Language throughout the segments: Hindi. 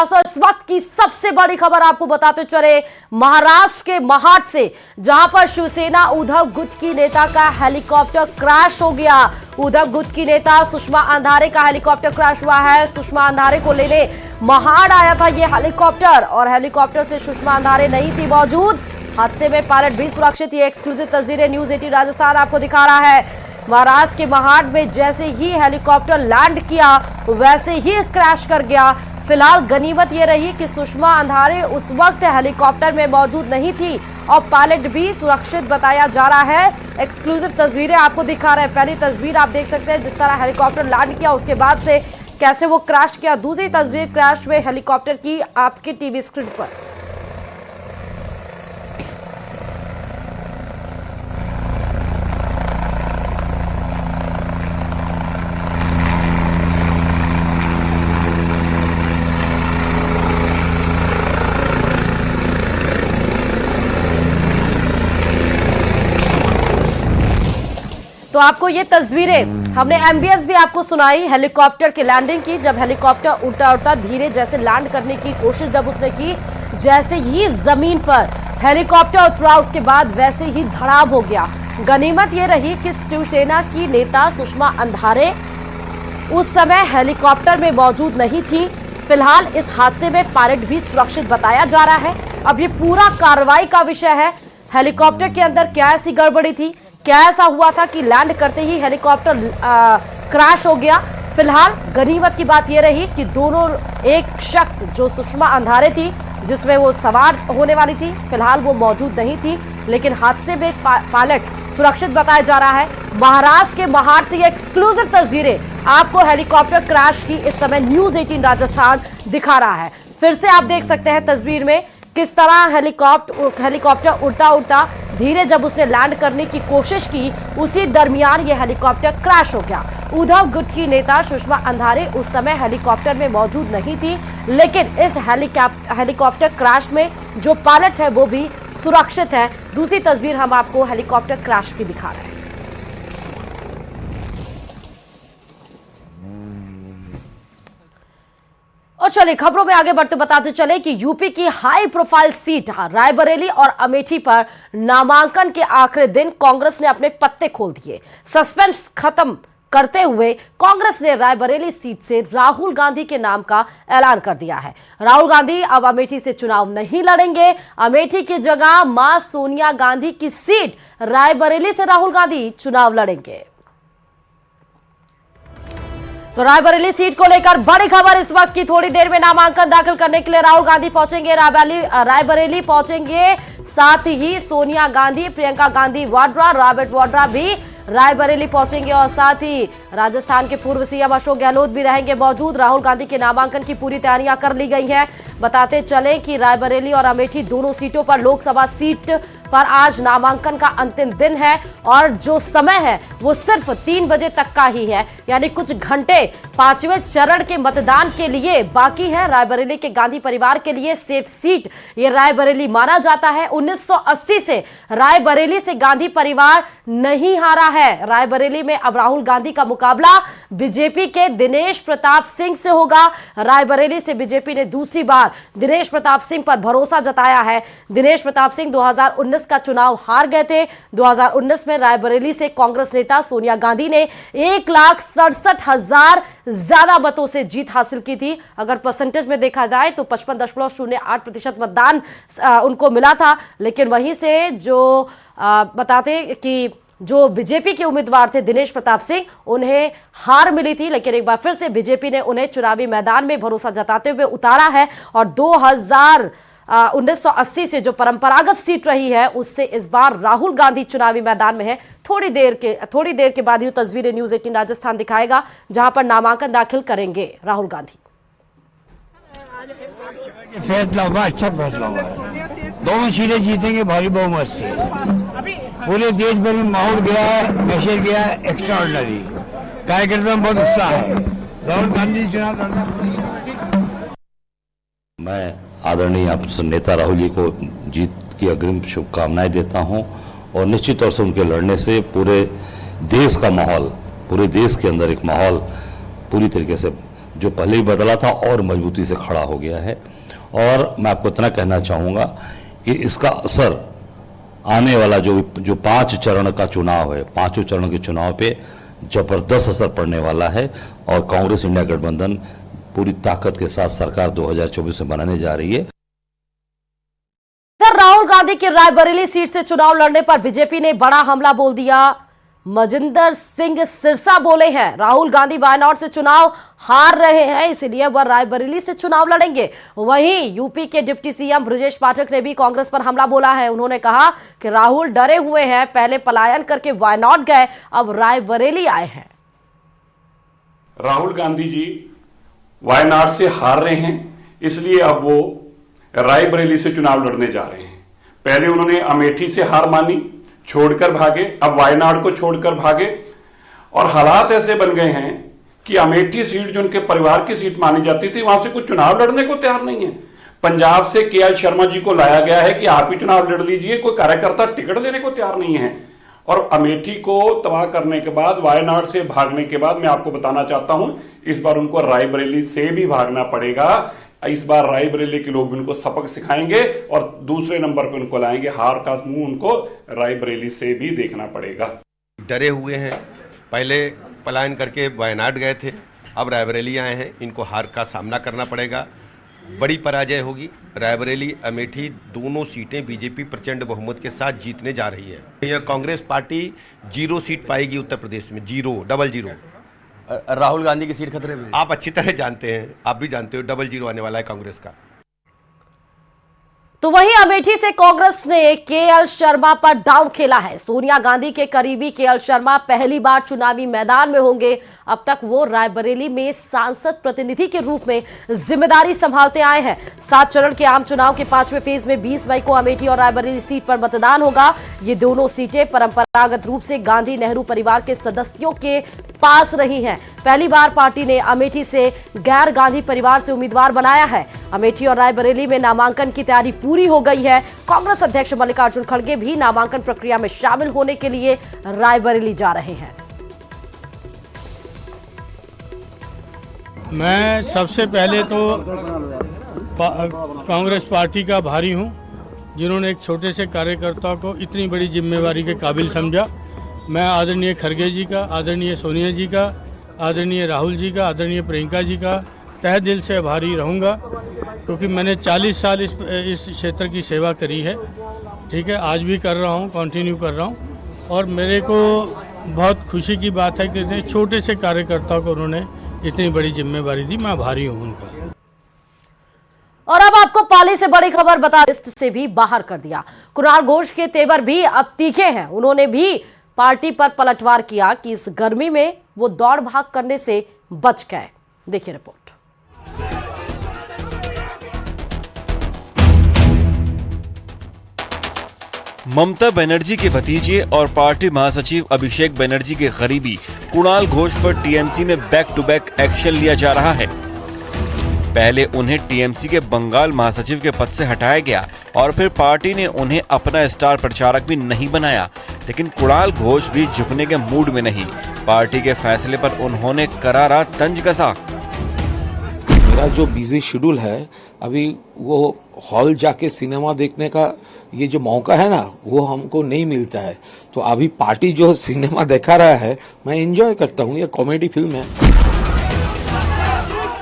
दोस्तों इस वक्त की सबसे बड़ी खबर आपको बताते चले महाराष्ट्र के महाड से, जहां पर शिवसेना उद्धव गुट की नेता का हेलीकॉप्टर क्रैश हो गया। उद्धव गुट की नेता सुषमा अंधारे का हेलीकॉप्टर क्रैश हुआ है। सुषमा अंधारे को लेने महाड आया था ये हेलीकॉप्टर और हेलीकॉप्टर से सुषमा अंधारे नहीं थी मौजूद। हादसे में पायलट भी सुरक्षित। ये एक्सक्लूसिव तस्वीरें न्यूज 18 राजस्थान आपको दिखा रहा है। महाराष्ट्र के महाड में जैसे ही हेलीकॉप्टर लैंड किया वैसे ही क्रैश कर गया। फिलहाल गनीमत ये रही कि सुषमा अंधारे उस वक्त हेलीकॉप्टर में मौजूद नहीं थी और पायलट भी सुरक्षित बताया जा रहा है। एक्सक्लूसिव तस्वीरें आपको दिखा रहे हैं। पहली तस्वीर आप देख सकते हैं जिस तरह हेलीकॉप्टर लैंड किया, उसके बाद से कैसे वो क्रैश किया। दूसरी तस्वीर क्रैश हुए हेलीकॉप्टर की आपके टीवी स्क्रीन पर। तो आपको ये तस्वीरें हमने एम्बियंस भी आपको सुनाई हेलीकॉप्टर की लैंडिंग की, जब हेलीकॉप्टर उड़ता उड़ता धीरे जैसे लैंड करने की कोशिश जब उसने की, जैसे ही जमीन पर हेलीकॉप्टर उतरा उसके बाद वैसे ही धड़ाम हो गया। गनीमत ये रही कि शिवसेना की नेता सुषमा अंधारे उस समय हेलीकॉप्टर में मौजूद नहीं थी। फिलहाल इस हादसे में पायलट भी सुरक्षित बताया जा रहा है। अब ये पूरा कार्रवाई का विषय है। हेलीकॉप्टर के अंदर क्या ऐसी गड़बड़ी थी, क्या ऐसा हुआ था कि लैंड करते ही हेलीकॉप्टर क्रैश हो गया। फिलहाल गनीमत की बात यह रही कि दोनों, एक शख्स जो सुषमा अंधारे थी जिसमें वो सवार होने वाली थी, फिलहाल वो मौजूद नहीं थी, लेकिन हादसे में पायलट सुरक्षित बताया जा रहा है। महाराष्ट्र के महाड से ये एक्सक्लूसिव तस्वीरें आपको हेलीकॉप्टर क्रैश की इस समय न्यूज 18 राजस्थान दिखा रहा है। फिर से आप देख सकते हैं तस्वीर में किस तरह हेलीकॉप्टर उड़ता उड़ता धीरे जब उसने लैंड करने की कोशिश की, उसी दरमियान यह हेलीकॉप्टर क्रैश हो गया। उद्धव गुट की नेता सुषमा अंधारे उस समय हेलीकॉप्टर में मौजूद नहीं थी, लेकिन इस हेलीकॉप्टर क्रैश में जो पायलट है वो भी सुरक्षित है। दूसरी तस्वीर हम आपको हेलीकॉप्टर क्रैश की दिखा रहे हैं। और चलिए खबरों में आगे बढ़ते बताते चले कि यूपी की हाई प्रोफाइल सीट रायबरेली और अमेठी पर नामांकन के आखिरी दिन कांग्रेस ने अपने पत्ते खोल दिए। सस्पेंस खत्म करते हुए कांग्रेस ने रायबरेली सीट से राहुल गांधी के नाम का ऐलान कर दिया है। राहुल गांधी अब अमेठी से चुनाव नहीं लड़ेंगे। अमेठी की जगह मां सोनिया गांधी की सीट रायबरेली से राहुल गांधी चुनाव लड़ेंगे। तो रायबरेली सीट को लेकर बड़ी खबर इस वक्त की। थोड़ी देर में नामांकन दाखिल करने के लिए राहुल गांधी पहुंचेंगे, रायबरेली पहुंचेंगे। साथ ही सोनिया गांधी, प्रियंका गांधी वाड्रा, रॉबर्ट वाड्रा भी रायबरेली पहुंचेंगे और साथ ही राजस्थान के पूर्व सीएम अशोक गहलोत भी रहेंगे मौजूद। राहुल गांधी के नामांकन की पूरी तैयारियां कर ली गई हैं। बताते चलें कि रायबरेली और अमेठी दोनों सीटों पर लोकसभा सीट पर आज नामांकन का अंतिम दिन है और जो समय है वो सिर्फ 3 बजे तक का ही है, यानी कुछ घंटे 5वें चरण के मतदान के लिए बाकी है। रायबरेली के गांधी परिवार के लिए सेफ सीट ये रायबरेली माना जाता है। 1980 से रायबरेली से गांधी परिवार नहीं हारा है। रायबरेली में अब राहुल गांधी का मुकाबला बीजेपी के दिनेश प्रताप सिंह से होगा। रायबरेली से बीजेपी ने दूसरी बार दिनेश प्रताप सिंह पर भरोसा जताया है। दिनेश प्रताप सिंह 2019 का चुनाव हार गए थे। 2019 में रायबरेली से कांग्रेस नेता सोनिया गांधी ने 1,67,000 ज्यादा मतों से जीत हासिल की थी। अगर परसेंटेज में देखा जाए तो 55.08% मतदान उनको मिला था। लेकिन वहीं से जो बताते कि जो बीजेपी के उम्मीदवार थे दिनेश प्रताप सिंह, उन्हें हार मिली थी, लेकिन एक बार फिर से बीजेपी ने उन्हें चुनावी मैदान में भरोसा जताते हुए उतारा है और 1980 से जो परंपरागत सीट रही है उससे इस बार राहुल गांधी चुनावी मैदान में है। थोड़ी देर के बाद ये तस्वीरें न्यूज 18 राजस्थान दिखाएगा जहां पर नामांकन दाखिल करेंगे राहुल गांधी। फैसला हुआ, अच्छा फैसला हुआ। दोनों सीटें जीतेंगे भारी बहुमत से। पूरे देश भर में माहौल गया है, मैसेज गया है एक्स्ट्राऑर्डिनरी। कार्यकर्ताओं में बहुत उत्साह है। राहुल गांधी चुनाव लड़ना। मैं आदरणीय नेता राहुल जी को जीत की अग्रिम शुभकामनाएं देता हूं और निश्चित तौर से उनके लड़ने से पूरे देश का माहौल, पूरे देश के अंदर एक माहौल पूरी तरीके से जो पहले ही बदला था और मजबूती से खड़ा हो गया है। और मैं आपको इतना कहना चाहूँगा कि इसका असर आने वाला जो 5 चरण का चुनाव है, 5 चरण के चुनाव पे जबरदस्त असर पड़ने वाला है। और कांग्रेस इंडिया गठबंधन पूरी ताकत के साथ सरकार 2024 में बनाने जा रही है। राहुल गांधी की रायबरेली सीट से चुनाव लड़ने पर बीजेपी ने बड़ा हमला बोल दिया। मजिंदर सिंह सिरसा बोले हैं राहुल गांधी वायनाड से चुनाव हार रहे हैं, इसलिए वह रायबरेली से चुनाव लड़ेंगे। वहीं यूपी के डिप्टी सीएम ब्रजेश पाठक ने भी कांग्रेस पर हमला बोला है। उन्होंने कहा कि राहुल डरे हुए हैं, पहले पलायन करके वायनाड गए, अब रायबरेली आए हैं। राहुल गांधी जी वायनाड से हार रहे हैं, इसलिए अब वो रायबरेली से चुनाव लड़ने जा रहे हैं। पहले उन्होंने अमेठी से हार मानी, छोड़कर भागे, अब वायनाड को छोड़कर भागे। और हालात ऐसे बन गए हैं कि अमेठी सीट जो उनके परिवार की सीट मानी जाती थी, वहां से कुछ चुनाव लड़ने को तैयार नहीं है। पंजाब से केएल शर्मा जी को लाया गया है कि आप ही चुनाव लड़ लीजिए, कोई कार्यकर्ता टिकट देने को तैयार नहीं है। और अमेठी को तबाह करने के बाद, वायनाड से भागने के बाद, मैं आपको बताना चाहता हूं इस बार उनको रायबरेली से भी भागना पड़ेगा। इस बार रायबरेली के लोग उनको सबक सिखाएंगे और दूसरे नंबर पर उनको लाएंगे। हार का मुंह उनको रायबरेली से भी देखना पड़ेगा। डरे हुए हैं, पहले पलायन करके वायनाड गए थे, अब रायबरेली आए हैं, इनको हार का सामना करना पड़ेगा। बड़ी पराजय होगी। रायबरेली अमेठी दोनों सीटें बीजेपी प्रचंड बहुमत के साथ जीतने जा रही है। यह कांग्रेस पार्टी 0 सीट पाएगी उत्तर प्रदेश में, 000। राहुल गांधी की सीट खतरे में। आप अच्छी तरह जानते हैं, आप भी जानते हो 000 आने वाला है कांग्रेस का। तो वहीं अमेठी से कांग्रेस ने केएल शर्मा पर दांव खेला है। सोनिया गांधी के करीबी केएल शर्मा पहली बार चुनावी मैदान में होंगे। अब तक वो रायबरेली में सांसद प्रतिनिधि के रूप में जिम्मेदारी संभालते आए हैं। 7 चरण के आम चुनाव के 5वें फेज में 20 मई को अमेठी और रायबरेली सीट पर मतदान होगा। ये दोनों सीटें परंपरागत रूप से गांधी नेहरू परिवार के सदस्यों के पास रही हैं। पहली बार पार्टी ने अमेठी से गैर गांधी परिवार से उम्मीदवार बनाया है। अमेठी और रायबरेली में नामांकन की तैयारी पूरी हो गई है। कांग्रेस अध्यक्ष मल्लिकार्जुन खड़गे भी नामांकन प्रक्रिया में शामिल होने के लिए रायबरेली जा रहे हैं। मैं सबसे पहले तो कांग्रेस पार्टी का भारी हूं, जिन्होंने एक छोटे से कार्यकर्ता को इतनी बड़ी जिम्मेवारी के काबिल समझा। मैं आदरणीय खड़गे जी का, आदरणीय सोनिया जी का, आदरणीय राहुल जी का, आदरणीय प्रियंका जी का तहे दिल से आभारी रहूँगा, क्योंकि मैंने 40 साल इस क्षेत्र की सेवा करी है। ठीक है, आज भी कर रहा हूँ, कंटिन्यू कर रहा हूँ। और मेरे को बहुत खुशी की बात है कि इतने छोटे से कार्यकर्ता को उन्होंने इतनी बड़ी जिम्मेवारी दी। मैं आभारी हूँ उनका। और अब आपको पाली से बड़ी खबर बता, लिस्ट से भी बाहर कर दिया। कुणाल घोष के तेवर भी अब तीखे हैं। उन्होंने भी पार्टी पर पलटवार किया कि इस गर्मी में वो दौड़ भाग करने से बच गए। देखिए रिपोर्ट। ममता बनर्जी के भतीजे और पार्टी महासचिव अभिषेक बनर्जी के करीबी कुणाल घोष पर टीएमसी में बैक टू बैक एक्शन लिया जा रहा है। पहले उन्हें टीएमसी के बंगाल महासचिव के पद से हटाया गया और फिर पार्टी ने उन्हें अपना स्टार प्रचारक भी नहीं बनाया। लेकिन कुणाल घोष भी झुकने के मूड में नहीं। पार्टी के फैसले पर उन्होंने करारा तंज कसा। मेरा जो बिजी शेड्यूल है, अभी वो हॉल जाके सिनेमा देखने का ये जो मौका है ना, वो हमको नहीं मिलता है। तो अभी पार्टी जो सिनेमा दिखा रहा है, मैं एंजॉय करता हूँ। ये कॉमेडी फिल्म है।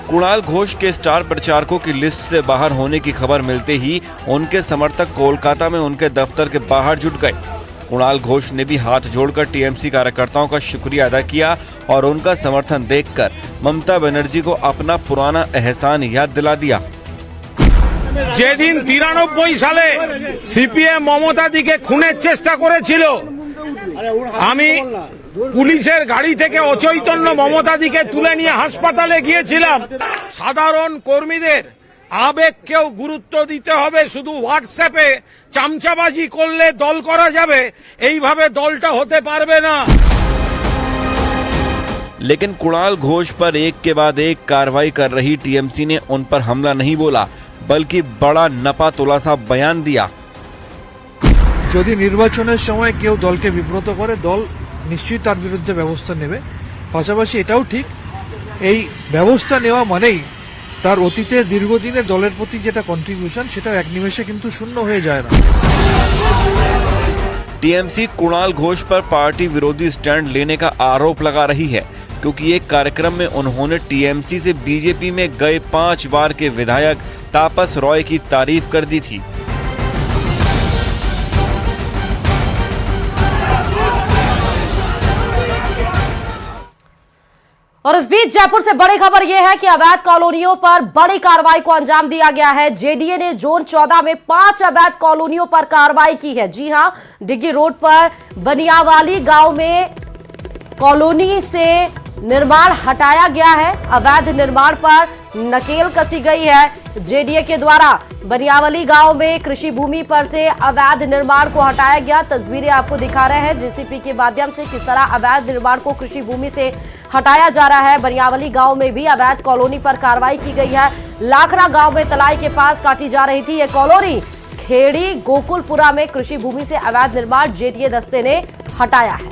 कुणाल घोष के स्टार प्रचारकों की लिस्ट से बाहर होने की खबर मिलते ही उनके समर्थक कोलकाता में उनके दफ्तर के बाहर जुट गए। कुणाल घोष ने भी हाथ जोड़कर टीएमसी कार्यकर्ताओं का शुक्रिया अदा किया और उनका समर्थन देखकर ममता बनर्जी को अपना पुराना एहसान याद दिला दिया। যেদিন 93 সালে সিপিএম মমতা দিকে খুনের চেষ্টা করেছিল, আমি পুলিশের গাড়ি থেকে অচৈতন্য মমতা দিকে তুলে নিয়ে হাসপাতালে গিয়েছিলাম। সাধারণ কর্মীদের আবেগকেও গুরুত্ব দিতে হবে। শুধু হোয়াটসঅ্যাপে চামচাবাজি করলে দল করা যাবে, এইভাবে দলটা হতে পারবে না। लेकिन कुणाल घोष पर एक के बाद एक कार्रवाई कर रही टीएमसी ने उन पर हमला नहीं बोला, बल्कि बड़ा नपा तुलासा बयान दिया। যদি নির্বাচনের সময় কেউ দলকে বিব্রত করে, দল নিশ্চয়ই তার বিরুদ্ধে ব্যবস্থা নেবে। পাশাপাশি এটাও ঠিক, এই ব্যবস্থা নেওয়া মানেই তার অতীতে দীর্ঘদিনের দলের প্রতি যেটা কন্ট্রিবিউশন সেটা এক নিমেষে কিন্তু শূন্য হয়ে যায় না। टीएमसी कुणाल घोष पर पार्टी विरोधी स्टैंड लेने का आरोप लगा रही है, क्योंकि एक कार्यक्रम में उन्होंने टीएमसी से बीजेपी में गए 5 बार के विधायक तापस रॉय की तारीफ कर दी थी। और इस बीच जयपुर से बड़ी खबर यह है कि अवैध कॉलोनियों पर बड़ी कार्रवाई को अंजाम दिया गया है। जेडीए ने जोन 14 में 5 अवैध कॉलोनियों पर कार्रवाई की है। जी हां, डिग्गी रोड पर बनियावाली गांव में कॉलोनी से निर्माण हटाया गया है। अवैध निर्माण पर नकेल कसी गई है। जेडीए के द्वारा बनियावाली गांव में कृषि भूमि पर से अवैध निर्माण को हटाया गया। तस्वीरें आपको दिखा रहे हैं जेसीपी के माध्यम से किस तरह अवैध निर्माण को कृषि भूमि से हटाया जा रहा है। बनियावाली गांव में भी अवैध कॉलोनी पर कार्रवाई की गई है। लाखरा गांव में तलाई के पास काटी जा रही थी यह कॉलोनी। खेड़ी गोकुलपुरा में कृषि भूमि से अवैध निर्माण जेडीए दस्ते ने हटाया है।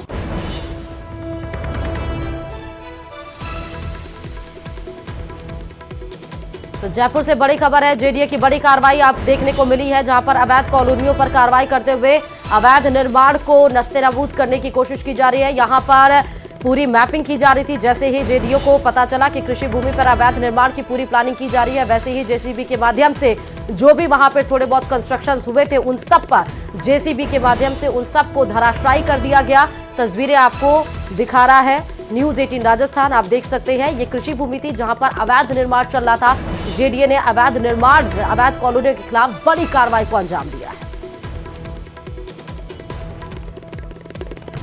तो जयपुर से बड़ी खबर है, जेडीए की बड़ी कार्रवाई आप देखने को मिली है, जहां पर अवैध कॉलोनियों पर कार्रवाई करते हुए अवैध निर्माण को नस्तेनाबूद करने की कोशिश की जा रही है। यहां पर पूरी मैपिंग की जा रही थी। जैसे ही जेडीओ को पता चला कि कृषि भूमि पर अवैध निर्माण की पूरी प्लानिंग की जा रही है, वैसे ही जेसीबी के माध्यम से जो भी वहां पर थोड़े बहुत कंस्ट्रक्शन हुए थे उन सब पर जेसीबी के माध्यम से उन सब को धराशायी कर दिया गया। तस्वीरें आपको दिखा रहा है न्यूज 18 राजस्थान। आप देख सकते हैं ये कृषि भूमि थी जहां पर अवैध निर्माण चल रहा था। जेडीए ने अवैध कॉलोनियों के खिलाफ बड़ी कार्रवाई को अंजाम दिया है।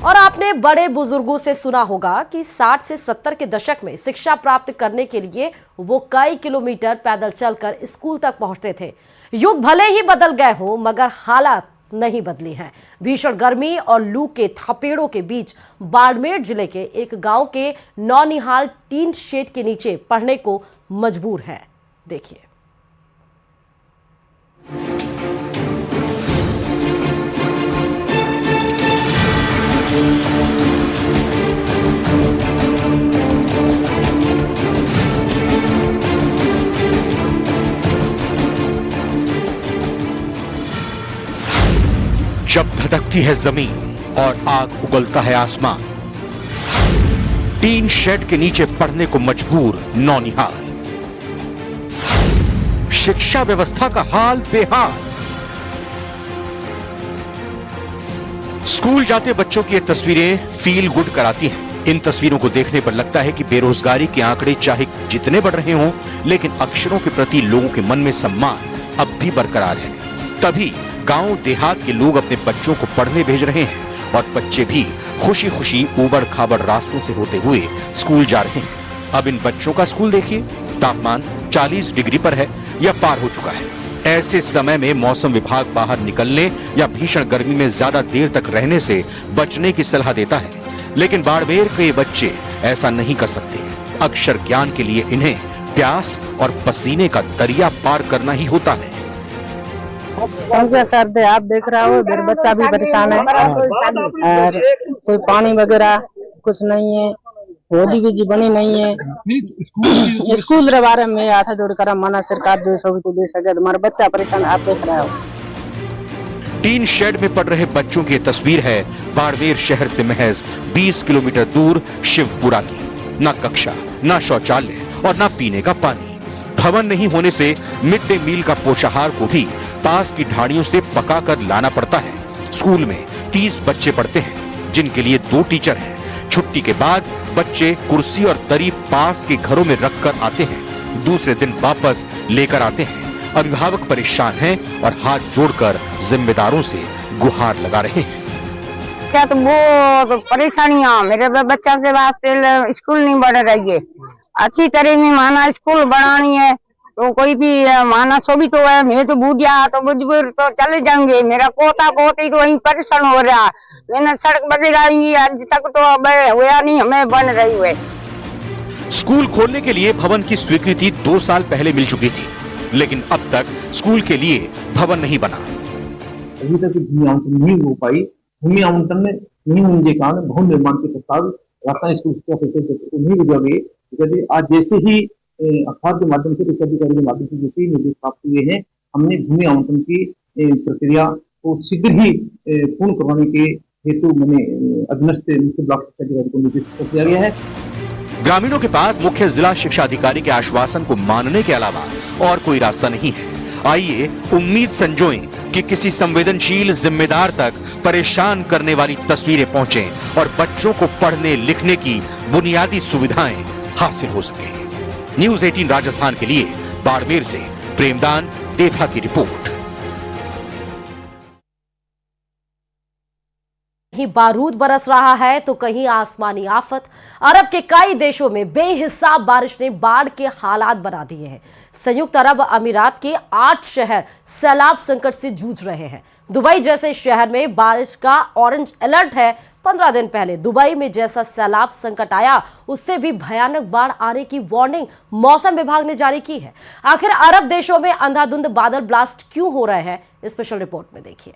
और आपने बड़े बुजुर्गों से सुना होगा कि 60 से 70 के दशक में शिक्षा प्राप्त करने के लिए वो कई किलोमीटर पैदल चलकर स्कूल तक पहुंचते थे। युग भले ही बदल गए हो मगर हालात नहीं बदली हैं। भीषण गर्मी और लू के थपेड़ों के बीच बाड़मेर जिले के एक गांव के नौनिहाल टीन शेड के नीचे पढ़ने को मजबूर है। देखिए। जब धधकती है जमीन और आग उगलता है आसमान, टीन शेड के नीचे पढ़ने को मजबूर नौनिहाल। शिक्षा व्यवस्था का हाल बेहाल। स्कूल जाते बच्चों की ये तस्वीरें फील गुड कराती हैं। इन तस्वीरों को देखने पर लगता है कि बेरोजगारी के आंकड़े चाहे जितने बढ़ रहे हों, लेकिन अक्षरों के प्रति लोगों के मन में सम्मान अब भी बरकरार है। तभी गांव देहात के लोग अपने बच्चों को पढ़ने भेज रहे हैं और बच्चे भी खुशी खुशी ऊबड़ खाबड़ रास्तों से होते हुए स्कूल जा रहे हैं। अब इन बच्चों का स्कूल देखिए, तापमान 40 डिग्री पर है या पार हो चुका है। ऐसे समय में मौसम विभाग बाहर निकलने या भीषण गर्मी में ज्यादा देर तक रहने से बचने की सलाह देता है, लेकिन बाड़मेर के ये बच्चे ऐसा नहीं कर सकते। अक्षर ज्ञान के लिए इन्हें प्यास और पसीने का दरिया पार करना ही होता है। सर्द आप देख रहा हो, मेरा बच्चा भी परेशान है और कोई पानी वगैरह कुछ नहीं है, होली भी जी बनी नहीं है। स्कूल के बारे में हाथ जोड़ कर माना सरकार जो सब को दे सके, हमारा बच्चा परेशान आप देख रहे हो। टीन शेड में पढ़ रहे बच्चों की तस्वीर है बाड़मेर शहर से महज 20 किलोमीटर दूर शिवपुरा की। न कक्षा, न शौचालय और न पीने का पानी। भवन नहीं होने से मिड डे मील का पोषाहार को भी पास की ढाणियों से पका कर लाना पड़ता है। स्कूल में 30 बच्चे पढ़ते हैं, जिनके लिए 2 टीचर हैं। छुट्टी के बाद बच्चे कुर्सी और दरी पास के घरों में रखकर आते हैं, दूसरे दिन वापस लेकर आते हैं। अभिभावक परेशान हैं और हाथ जोड़कर जिम्मेदारों से गुहार लगा रहे हैं। अच्छा, तो वो परेशानियां मेरे बच्चा के वास्ते स्कूल नहीं बढ़ रही है। अच्छी तरह में माना स्कूल बनानी है तो कोई भी माना सो भी तो है। मैं तो बूढ़िया तो मजबूर तो चले जाएंगे। मेरा पोता पोती तो वहीं परेशान हो रहा। मैंने सड़क बनाएंगी, आज तक तो अब हुआ नहीं, हमें बन रही हुए। स्कूल खोलने के लिए भवन की स्वीकृति 2 साल पहले मिल चुकी थी, लेकिन अब तक स्कूल के लिए भवन नहीं बना। अभी तक भूमि आवंटन नहीं हो पाई। भूमि आवंटन नहीं होने के कारण भवन निर्माण के प्रस्ताव राजस्थान स्कूल शिक्षा परिषद को नहीं भेजा गए। यदि आज जैसे ही अखबार के माध्यम से, उच्च अधिकारी के माध्यम से जैसे ही निर्देश प्राप्त हुए हैं, हमने भूमि आवंटन की प्रक्रिया को शीघ्र ही पूर्ण करवाने के हेतु मैंने अधीनस्थ मुख्य ब्लॉक शिक्षा अधिकारी को निर्देशित कर दिया गया है। ग्रामीणों के पास मुख्य जिला शिक्षा अधिकारी के आश्वासन को मानने के अलावा और कोई रास्ता नहीं है। आइए उम्मीद संजोएं कि किसी संवेदनशील जिम्मेदार तक परेशान करने वाली तस्वीरें पहुंचे और बच्चों को पढ़ने लिखने की बुनियादी सुविधाएं हासिल हो सके। न्यूज 18 राजस्थान के लिए बाड़मेर से प्रेमदान देथा की रिपोर्ट। कहीं बारूद बरस रहा है तो कहीं आसमानी आफत। अरब के कई देशों में बेहिसाब बारिश ने बाढ़ के हालात बना दिए हैं। संयुक्त अरब अमीरात के 8 शहर सैलाब संकट से जूझ रहे हैं। दुबई जैसे शहर में बारिश का ऑरेंज अलर्ट है। 15 दिन पहले दुबई में जैसा सैलाब संकट आया, उससे भी भयानक बाढ़ आने की वार्निंग मौसम विभाग ने जारी की है। आखिर अरब देशों में अंधाधुंध बादल ब्लास्ट क्यों हो रहे हैं, स्पेशल रिपोर्ट में देखिए।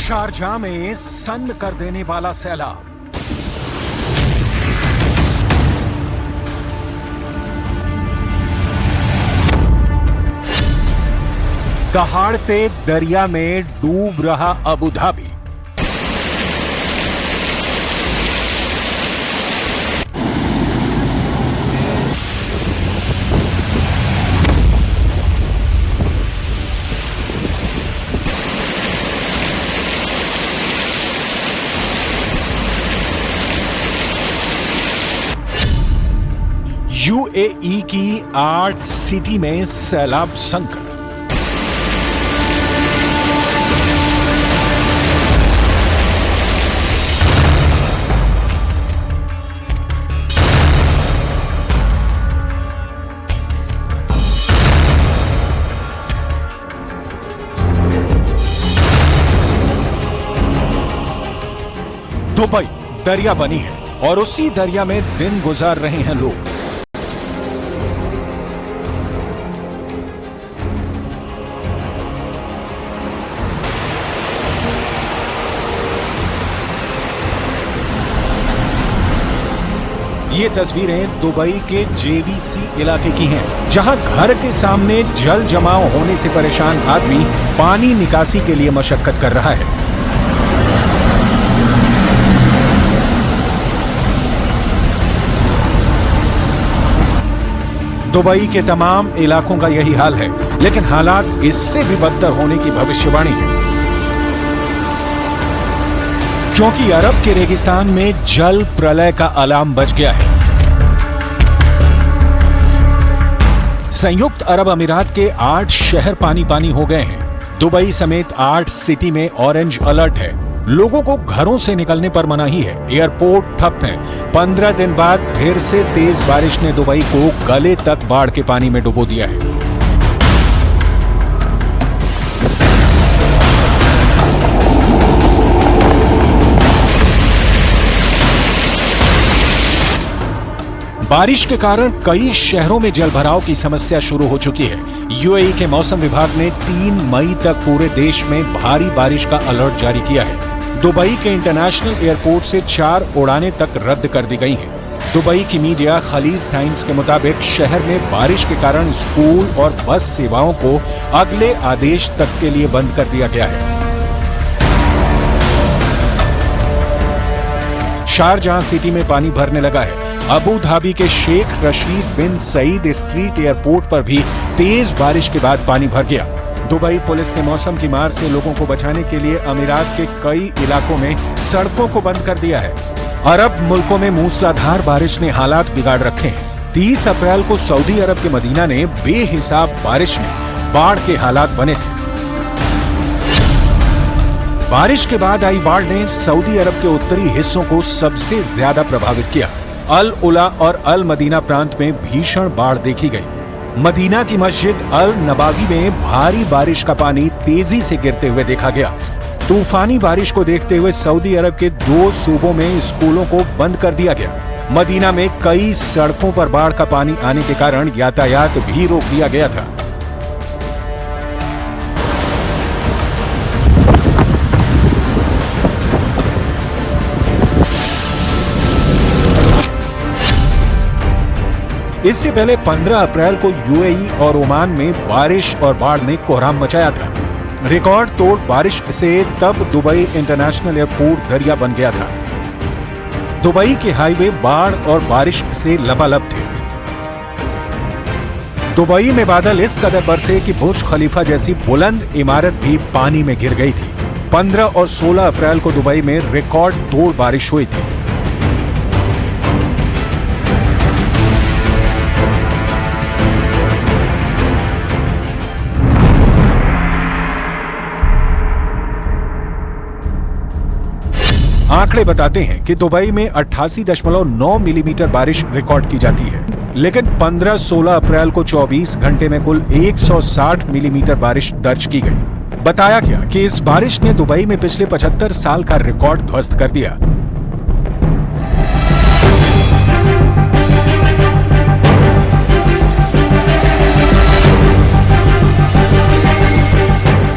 शारजाह में सन्न कर देने वाला सैलाब। दहाड़ते दरिया में डूब रहा अबू धाबी। यूएई की 8 सिटी में सैलाब संकट। दुबई दरिया बनी है और उसी दरिया में दिन गुजार रहे हैं लोग। ये तस्वीरें दुबई के जेवीसी इलाके की हैं, जहां घर के सामने जल जमाव होने से परेशान आदमी पानी निकासी के लिए मशक्कत कर रहा है। दुबई के तमाम इलाकों का यही हाल है, लेकिन हालात इससे भी बदतर होने की भविष्यवाणी है, क्योंकि अरब के रेगिस्तान में जल प्रलय का अलार्म बज गया है। संयुक्त अरब अमीरात के 8 शहर पानी पानी हो गए हैं। दुबई समेत 8 सिटी में ऑरेंज अलर्ट है। लोगों को घरों से निकलने पर मनाही है। एयरपोर्ट ठप है। 15 दिन बाद फिर से तेज बारिश ने दुबई को गले तक बाढ़ के पानी में डुबो दिया है। बारिश के कारण कई शहरों में जलभराव की समस्या शुरू हो चुकी है। यूएई के मौसम विभाग ने 3 मई तक पूरे देश में भारी बारिश का अलर्ट जारी किया है। दुबई के इंटरनेशनल एयरपोर्ट से 4 उड़ानें तक रद्द कर दी गई हैं। दुबई की मीडिया खलीज टाइम्स के मुताबिक शहर में बारिश के कारण स्कूल और बस सेवाओं को अगले आदेश तक के लिए बंद कर दिया गया है। शारजाह सिटी में पानी भरने लगा है। अबू धाबी के शेख रशीद बिन सईद स्ट्रीट एयरपोर्ट पर भी तेज बारिश के बाद पानी भर गया। दुबई पुलिस ने मौसम की मार से लोगों को बचाने के लिए अमीरात के कई इलाकों में सड़कों को बंद कर दिया है। अरब मुल्कों में मूसलाधार बारिश ने हालात बिगाड़ रखे हैं। 30 अप्रैल को सऊदी अरब के मदीना ने बेहिसाब बारिश में बाढ़ के हालात बने थे। बारिश के बाद आई बाढ़ ने सऊदी अरब के उत्तरी हिस्सों को सबसे ज्यादा प्रभावित किया। अल उला और अल मदीना प्रांत में भीषण बाढ़ देखी गई। मदीना की मस्जिद अल नबावी में भारी बारिश का पानी तेजी से गिरते हुए देखा गया। तूफानी बारिश को देखते हुए सऊदी अरब के 2 सूबों में स्कूलों को बंद कर दिया गया। मदीना में कई सड़कों पर बाढ़ का पानी आने के कारण यातायात भी रोक दिया गया था। इससे पहले 15 अप्रैल को यूएई और ओमान में बारिश और बाढ़ ने कोहराम मचाया था। रिकॉर्ड तोड़ बारिश से तब दुबई इंटरनेशनल एयरपोर्ट दरिया बन गया था। दुबई के हाईवे बाढ़ और बारिश से लबालब थे। दुबई में बादल इस कदर बरसे कि बुर्ज खलीफा जैसी बुलंद इमारत भी पानी में गिर गई थी। 15 और 16 अप्रैल को दुबई में रिकॉर्ड तोड़ बारिश हुई थी। आंकड़े बताते हैं कि दुबई में 88.9 मिलीमीटर बारिश रिकॉर्ड की जाती है, लेकिन 15-16 अप्रैल को 24 घंटे में कुल 160 मिलीमीटर बारिश दर्ज की गई। बताया गया कि इस बारिश ने दुबई में पिछले 75 साल का रिकॉर्ड ध्वस्त कर दिया।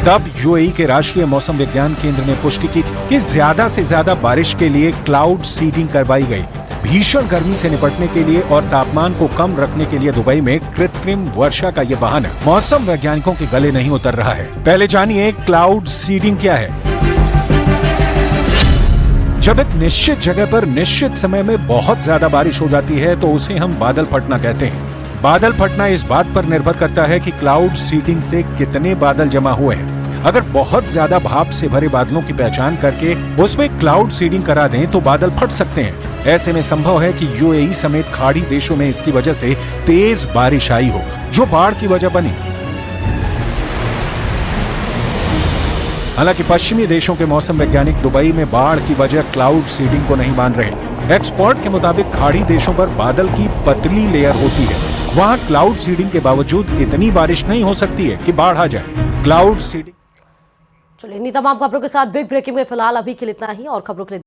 तब यूएई के राष्ट्रीय मौसम विज्ञान केंद्र ने पुष्टि की थी कि ज्यादा से ज्यादा बारिश के लिए क्लाउड सीडिंग करवाई गई। भीषण गर्मी से निपटने के लिए और तापमान को कम रखने के लिए दुबई में कृत्रिम वर्षा का ये बहाना मौसम वैज्ञानिकों के गले नहीं उतर रहा है। पहले जानिए क्लाउड सीडिंग क्या है। जब एक निश्चित जगह पर निश्चित समय में बहुत ज्यादा बारिश हो जाती है तो उसे हम बादल फटना कहते हैं। बादल फटना इस बात पर निर्भर करता है कि क्लाउड सीडिंग से कितने बादल जमा हुए हैं। अगर बहुत ज्यादा भाप से भरे बादलों की पहचान करके उसमें क्लाउड सीडिंग करा दें तो बादल फट सकते हैं। ऐसे में संभव है कि यूएई समेत खाड़ी देशों में इसकी वजह से तेज बारिश आई हो, जो बाढ़ की वजह बनी। हालांकि पश्चिमी देशों के मौसम वैज्ञानिक दुबई में बाढ़ की वजह क्लाउड सीडिंग को नहीं मान रहे। एक्सपर्ट के मुताबिक खाड़ी देशों पर बादल की पतली लेयर होती है, वहां क्लाउड सीडिंग के बावजूद इतनी बारिश नहीं हो सकती है कि बाढ़ आ जाए। Cloud seeding. चलिए, इन्हीं तमाम खबरों के साथ बिग ब्रेकिंग में फिलहाल अभी के लिए इतना ही, और खबरों के लिए